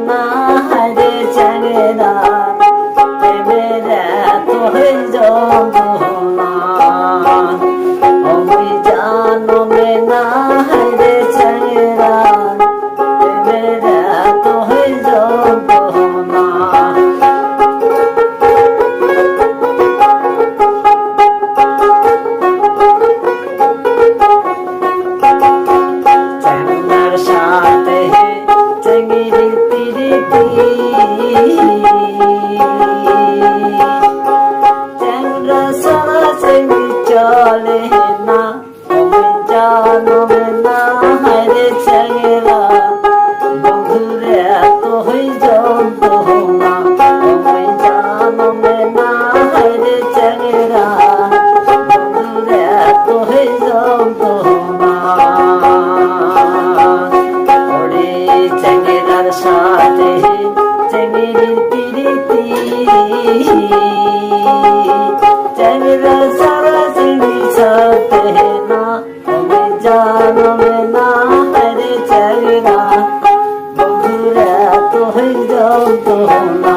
না রে চ্যাংরা প্রেমের এত যন্ত্রণা আমি জানবে না রে চ্যাংরা প্রেমের এত যন্ত্রণা চ্যাংরার সাথে চেঙ্গিরি পিরিতি চ্যাংরা সারা চেঙ্গি চলে না আমি জানবে না রে চ্যাংরা বন্ধুরে এত যন্ত্রণা আমি জানবে না রে চ্যাংরা বন্ধুরে এত যন্ত্রণা ওরে চ্যাংরার সাথে চেঙ্গিরি পিরিতি চ্যাংরা সারা চেঙ্গি সাথে না আমি জানবে না রে চ্যাংরা বন্ধুরা তো যন্ত্রণা